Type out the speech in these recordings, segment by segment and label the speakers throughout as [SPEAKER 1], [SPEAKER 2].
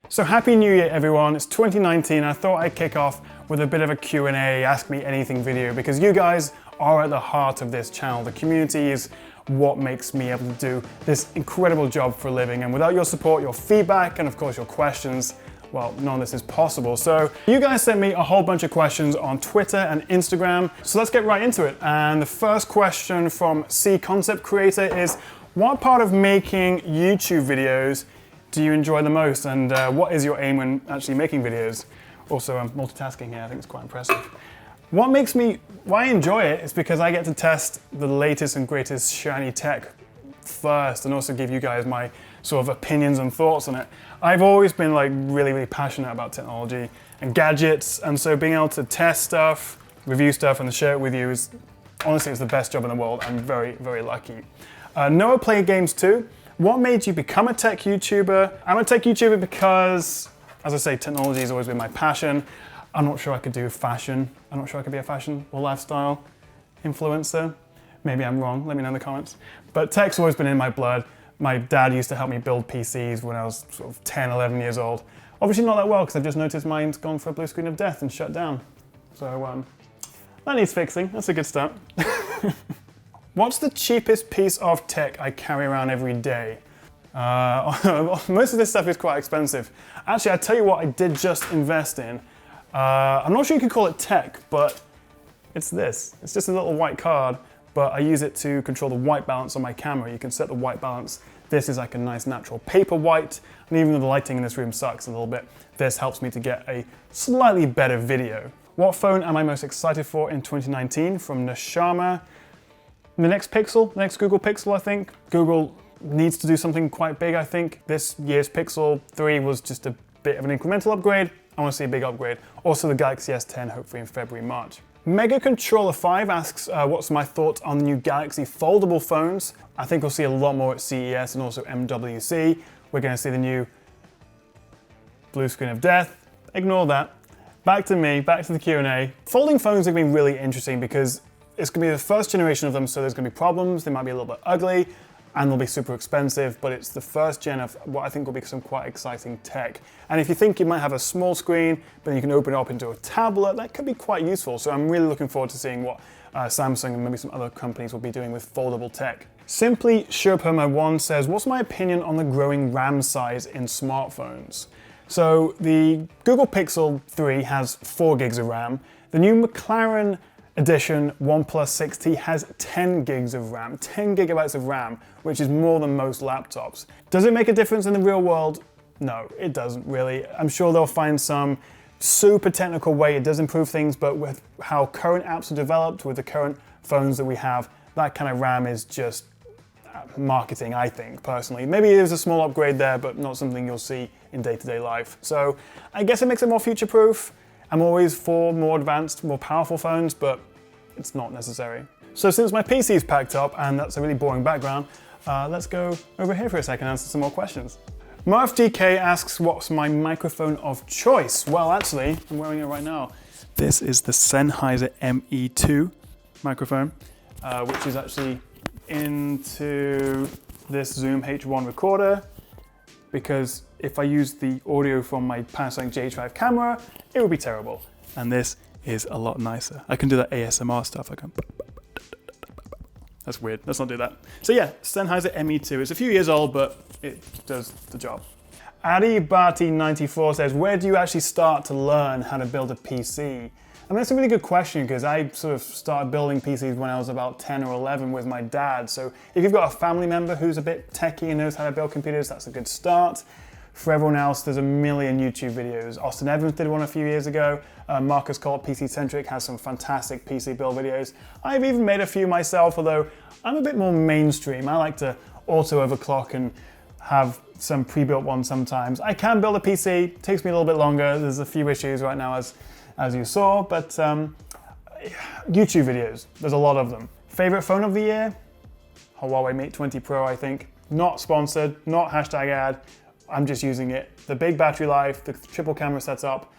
[SPEAKER 1] So happy New Year everyone, it's 2019. I thought I'd kick off with a bit of a Q&A, ask me anything video, because you guys are at the heart of this channel. The community is what makes me able to do this incredible job for a living, and without your support, your feedback, and of course your questions, well, none of this is possible. So you guys sent me a whole bunch of questions on Twitter and Instagram, so let's get right into it. And the first question from C Concept Creator is, what part of making YouTube videos do you enjoy the most, and what is your aim when actually making videos? Also, I'm multitasking here, I think it's quite impressive. Why I enjoy it is because I get to test the latest and greatest shiny tech first, and also give you guys my sort of opinions and thoughts on it. I've always been like really passionate about technology and gadgets, and so being able to test stuff, review stuff, and share it with you is, honestly, it's the best job in the world. I'm very lucky. Noah Play Games too. What made you become a tech YouTuber? I'm a tech YouTuber because, as I say, technology has always been my passion. I'm not sure I could do fashion. I'm not sure I could be a fashion or lifestyle influencer. Maybe I'm wrong, let me know in the comments. But tech's always been in my blood. My dad used to help me build PCs when I was sort of 10, 11 years old. Obviously not that well, because I've just noticed mine's gone for a blue screen of death and shut down. So that needs fixing, that's a good start. What's the cheapest piece of tech I carry around every day? Most of this stuff is quite expensive. Actually, I tell you what I did just invest in. I'm not sure you could call it tech, but it's this. It's just a little white card, but I use it to control the white balance on my camera. You can set the white balance. This is like a nice natural paper white, and even though the lighting in this room sucks a little bit, this helps me to get a slightly better video. What phone am I most excited for in 2019? From Nashama. The next Pixel, the next Google Pixel, I think. Google needs to do something quite big, I think. This year's Pixel 3 was just a bit of an incremental upgrade. I want to see a big upgrade. Also the Galaxy S10, hopefully in February, March. Mega Controller 5 asks, what's my thoughts on the new Galaxy foldable phones? I think we'll see a lot more at CES and also MWC. We're going to see the new blue screen of death. Ignore that. Back to me, back to the Q&A. Folding phones are going to be really interesting because it's going to be the first generation of them, so there's going to be problems. They might be a little bit ugly, and they'll be super expensive, but it's the first gen of what I think will be some quite exciting tech. And if you think you might have a small screen, but you can open it up into a tablet, that could be quite useful. So I'm really looking forward to seeing what Samsung and maybe some other companies will be doing with foldable tech. Simply Sherpa1 says, what's my opinion on the growing RAM size in smartphones? So the Google Pixel 3 has 4 gigs of RAM. The new McLaren Edition OnePlus 6T has 10 gigs of RAM, 10 gigabytes of RAM, which is more than most laptops. Does it make a difference in the real world? No, it doesn't really. I'm sure they'll find some super technical way. It does improve things, but with how current apps are developed, with the current phones that we have, that kind of RAM is just marketing, I think, personally. Maybe there's a small upgrade there, but not something you'll see in day-to-day life. So I guess it makes it more future-proof. I'm always for more advanced, more powerful phones, but it's not necessary. So since my PC's packed up, and that's a really boring background, let's go over here for a second and answer some more questions. Murph DK asks, what's my microphone of choice? Well, actually, I'm wearing it right now. This is the Sennheiser ME2 microphone, which is actually into this Zoom H1 recorder, because if I use the audio from my Panasonic J5 camera, it would be terrible. And this is a lot nicer. I can do that ASMR stuff. I can. That's weird. Let's not do that. So yeah, Sennheiser ME2. It's a few years old, but it does the job. AdiBati94 says, where do you actually start to learn how to build a PC? I mean, that's a really good question, because I sort of started building PCs when I was about 10 or 11 with my dad. So if you've got a family member who's a bit techie and knows how to build computers, that's a good start. For everyone else, there's a million YouTube videos. Austin Evans did one a few years ago. Marcus Cole, PC Centric, has some fantastic PC build videos. I've even made a few myself, although I'm a bit more mainstream. I like to auto overclock and have some pre-built ones sometimes. I can build a PC, it takes me a little bit longer. There's a few issues right now as you saw, but YouTube videos, there's a lot of them. Favorite phone of the year? Huawei Mate 20 Pro, I think. Not sponsored, not hashtag ad. I'm just using it. The big battery life, the triple camera setup,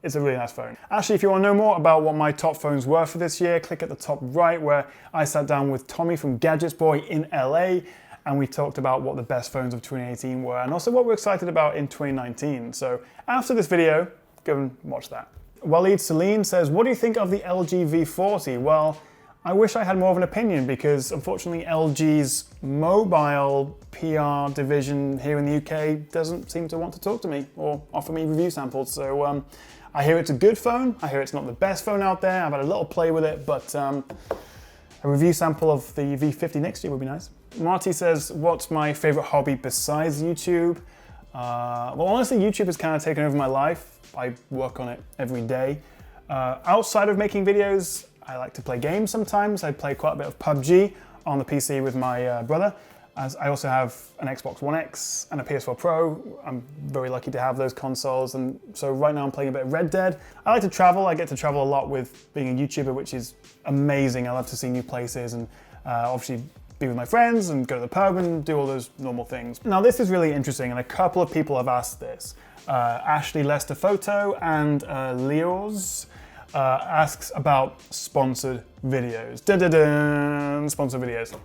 [SPEAKER 1] it's a really nice phone. Actually, if you want to know more about what my top phones were for this year, click at the top right where I sat down with Tommy from Gadgets Boy in LA, and we talked about what the best phones of 2018 were, and also what we're excited about in 2019. So after this video, go and watch that. Waleed Celine says, what do you think of the LG V40? Well, I wish I had more of an opinion because unfortunately LG's mobile PR division here in the UK doesn't seem to want to talk to me or offer me review samples. So I hear it's a good phone. I hear it's not the best phone out there. I've had a little play with it, but a review sample of the V50 next year would be nice. Marty says, what's my favorite hobby besides YouTube? Well, honestly, YouTube has kind of taken over my life. I work on it every day. Outside of making videos, I like to play games sometimes. I play quite a bit of PUBG on the PC with my brother. As I also have an Xbox One X and a PS4 Pro. I'm very lucky to have those consoles, and so right now I'm playing a bit of Red Dead. I like to travel. I get to travel a lot with being a YouTuber, which is amazing. I love to see new places and obviously be with my friends and go to the pub and do all those normal things. Now this is really interesting, and a couple of people have asked this. Ashley Lester Photo and Leos asks about sponsored videos. Sponsored videos.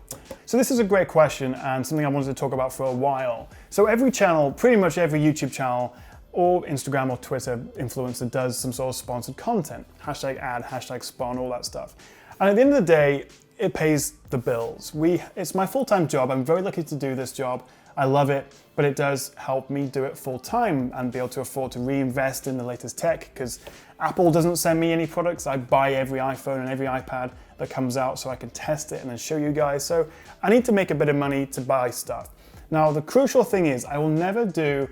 [SPEAKER 1] So this is a great question and something I wanted to talk about for a while. So every channel, pretty much every YouTube channel or Instagram or Twitter influencer does some sort of sponsored content. Hashtag ad, hashtag spawn, all that stuff. And at the end of the day, it pays the bills. It's my full-time job. I'm very lucky to do this job. I love it, but it does help me do it full time and be able to afford to reinvest in the latest tech because Apple doesn't send me any products. I buy every iPhone and every iPad that comes out so I can test it and then show you guys. So I need to make a bit of money to buy stuff. Now, the crucial thing is I will never do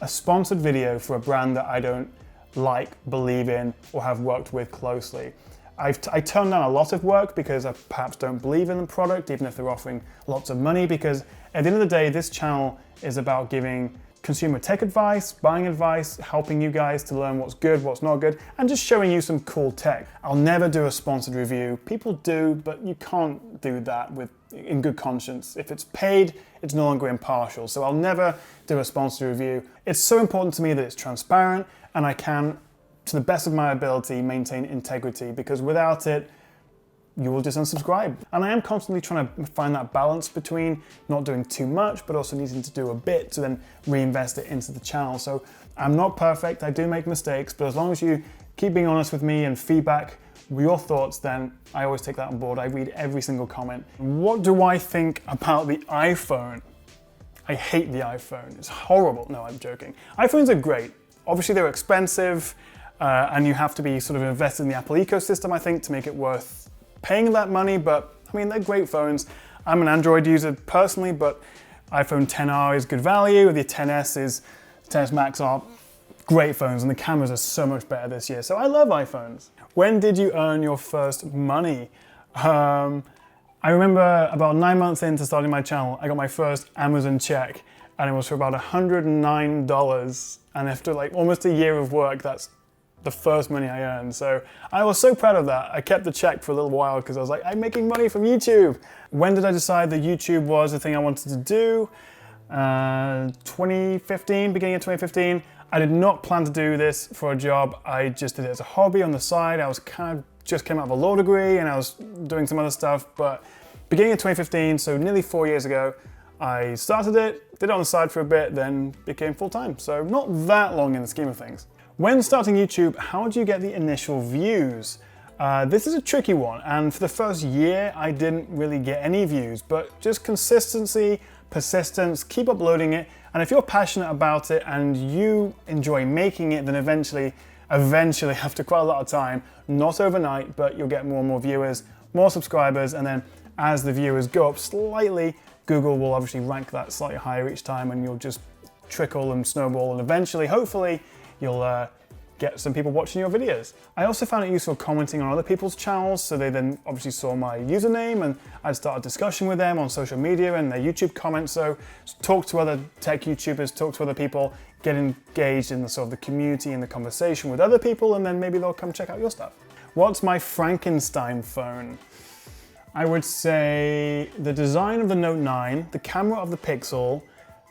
[SPEAKER 1] a sponsored video for a brand that I don't like, believe in, or have worked with closely. I turn down a lot of work because I perhaps don't believe in the product, even if they're offering lots of money, because at the end of the day, this channel is about giving consumer tech advice, buying advice, helping you guys to learn what's good, what's not good, and just showing you some cool tech. I'll never do a sponsored review. People do, but you can't do that in good conscience. If it's paid, it's no longer impartial. So I'll never do a sponsored review. It's so important to me that it's transparent and I can, to the best of my ability, maintain integrity, because without it, you will just unsubscribe. And I am constantly trying to find that balance between not doing too much, but also needing to do a bit to then reinvest it into the channel. So I'm not perfect, I do make mistakes, but as long as you keep being honest with me and feedback with your thoughts, then I always take that on board. I read every single comment. What do I think about the iPhone? I hate the iPhone, it's horrible. No, I'm joking. iPhones are great. Obviously they're expensive, and you have to be sort of invested in the Apple ecosystem, I think, to make it worth paying that money, but I mean, they're great phones. I'm an Android user personally, but iPhone XR is good value. The XS Max are great phones, and the cameras are so much better this year. So I love iPhones. When did you earn your first money? I remember about 9 months into starting my channel, I got my first Amazon check, and it was for about $109. And after like almost a year of work, that's the first money I earned. So I was so proud of that. I kept the check for a little while because I was like, I'm making money from YouTube. When did I decide that YouTube was the thing I wanted to do? 2015, beginning of 2015. I did not plan to do this for a job. I just did it as a hobby on the side. I was kind of just came out of a law degree and I was doing some other stuff, but beginning of 2015, so nearly 4 years ago, I started it, did it on the side for a bit, then became full-time. So not that long in the scheme of things. When starting YouTube, how do you get the initial views? This is a tricky one, and for the first year, I didn't really get any views, but just consistency, persistence, keep uploading it, and if you're passionate about it and you enjoy making it, then eventually, after quite a lot of time, not overnight, but you'll get more and more viewers, more subscribers, and then as the viewers go up slightly, Google will obviously rank that slightly higher each time, and you'll just trickle and snowball, and eventually, hopefully, you'll get some people watching your videos. I also found it useful commenting on other people's channels, so they then obviously saw my username and I'd start a discussion with them on social media and their YouTube comments. So talk to other tech YouTubers, talk to other people, get engaged in the sort of the community and the conversation with other people, and then maybe they'll come check out your stuff. What's my Frankenstein phone? I would say the design of the Note 9, the camera of the Pixel,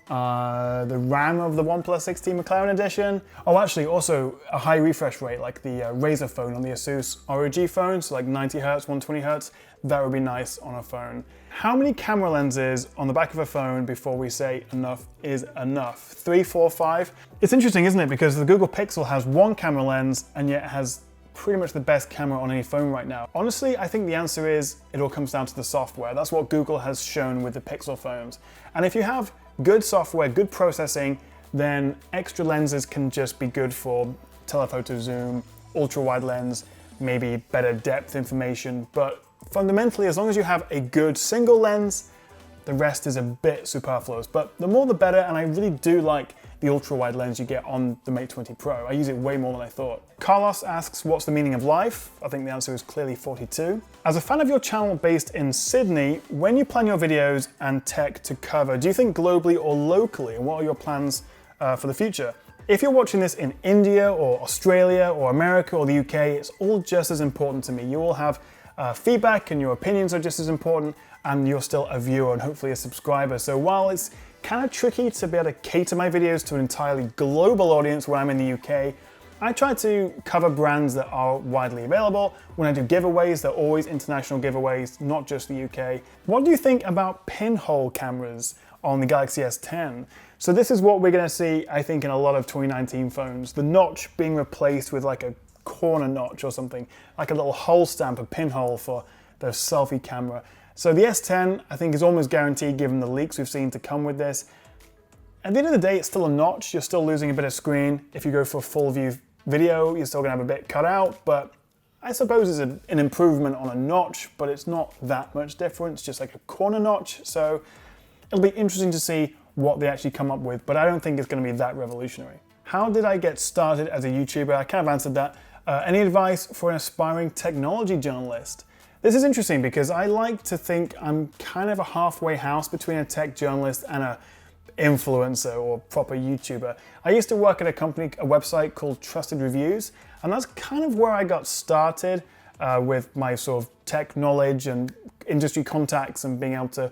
[SPEAKER 1] the RAM of the OnePlus 6T McLaren edition. Oh, actually, also a high refresh rate, like the Razer phone on the Asus ROG phone, so like 90 Hz, 120 Hz. That would be nice on a phone. How many camera lenses on the back of a phone before we say enough is enough? 3, 4, 5? It's interesting, isn't it? Because the Google Pixel has one camera lens and yet has pretty much the best camera on any phone right now. Honestly, I think the answer is it all comes down to the software. That's what Google has shown with the Pixel phones. And if you have good software, good processing, then extra lenses can just be good for telephoto zoom, ultra wide lens, maybe better depth information. But fundamentally, as long as you have a good single lens, the rest is a bit superfluous. But the more the better, and I really do like the ultra wide lens you get on the Mate 20 Pro. I use it way more than I thought. Carlos asks, what's the meaning of life? I think the answer is clearly 42. As a fan of your channel based in Sydney, when you plan your videos and tech to cover, do you think globally or locally? And what are your plans for the future? If you're watching this in India or Australia or America or the UK, it's all just as important to me. You all have feedback and your opinions are just as important, and you're still a viewer and hopefully a subscriber. So while it's kind of tricky to be able to cater my videos to an entirely global audience when I'm in the UK, I try to cover brands that are widely available. When I do giveaways, they're always international giveaways, not just the UK. What do you think about pinhole cameras on the Galaxy S10? So this is what we're gonna see, I think, in a lot of 2019 phones. The notch being replaced with like a corner notch or something, like a little hole stamp, a pinhole for the selfie camera. So the S10, I think, is almost guaranteed given the leaks we've seen to come with this. At the end of the day, it's still a notch. You're still losing a bit of screen. If you go for full view video, you're still gonna have a bit cut out, but I suppose it's an improvement on a notch, but it's not that much different. It's just like a corner notch. So it'll be interesting to see what they actually come up with, but I don't think it's gonna be that revolutionary. How did I get started as a YouTuber? I kind of answered that. Any advice for an aspiring technology journalist? This is interesting because I like to think I'm kind of a halfway house between a tech journalist and a influencer or proper YouTuber. I used to work at a company, a website called Trusted Reviews, and that's kind of where I got started with my sort of tech knowledge and industry contacts and being able to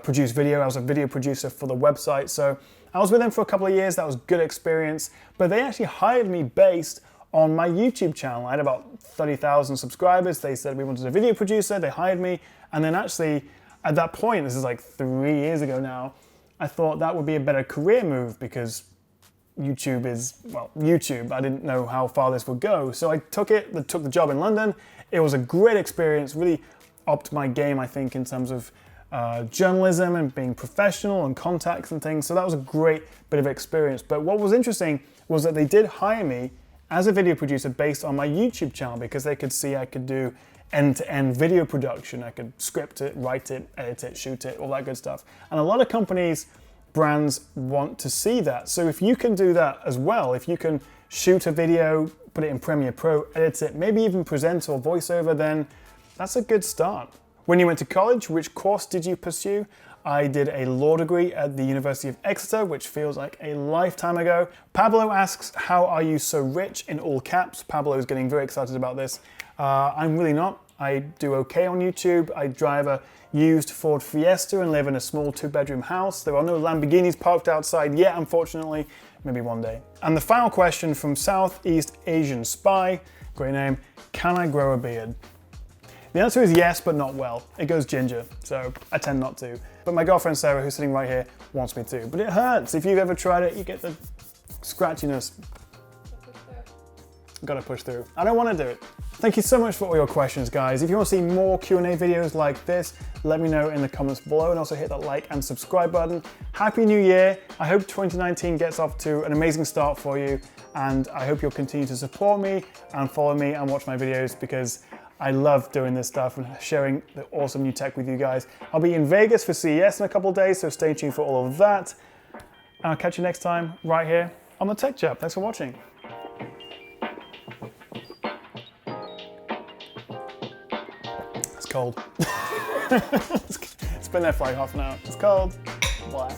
[SPEAKER 1] produce video. I was a video producer for the website, so I was with them for a couple of years. That was a good experience, but they actually hired me based on my YouTube channel. I had about 30,000 subscribers. They said we wanted a video producer, they hired me, and then actually at that point, this is like 3 years ago now, I thought that would be a better career move because YouTube is, well, YouTube. I didn't know how far this would go. So I took the job in London. It was a great experience, really upped my game, I think, in terms of journalism and being professional and contacts and things. So that was a great bit of experience. But what was interesting was that they did hire me as a video producer based on my YouTube channel because they could see I could do end-to-end video production. I could script it, write it, edit it, shoot it, all that good stuff. And a lot of companies, brands want to see that. So if you can do that as well, if you can shoot a video, put it in Premiere Pro, edit it, maybe even present or voiceover, then that's a good start. When you went to college, which course did you pursue? I did a law degree at the University of Exeter, which feels like a lifetime ago. Pablo asks, how are you so rich, in all caps? Pablo is getting very excited about this. I'm really not. I do okay on YouTube. I drive a used Ford Fiesta and live in a small 2-bedroom house. There are no Lamborghinis parked outside yet, unfortunately. Maybe one day. And the final question from Southeast Asian Spy, great name, can I grow a beard? The answer is yes, but not well. It goes ginger, so I tend not to. But my girlfriend Sarah, who's sitting right here, wants me to. But it hurts. If you've ever tried it, you get the scratchiness. Gotta push through. I don't want to do it. Thank you so much for all your questions, guys. If you want to see more Q&A videos like this, let me know in the comments below, and also hit that like and subscribe button. Happy New Year. I hope 2019 gets off to an amazing start for you, and I hope you'll continue to support me and follow me and watch my videos because I love doing this stuff and sharing the awesome new tech with you guys. I'll be in Vegas for CES in a couple of days, so stay tuned for all of that. And I'll catch you next time right here on the Tech Chap. Thanks for watching. It's cold. It's been there for like half an hour. It's cold. Blah.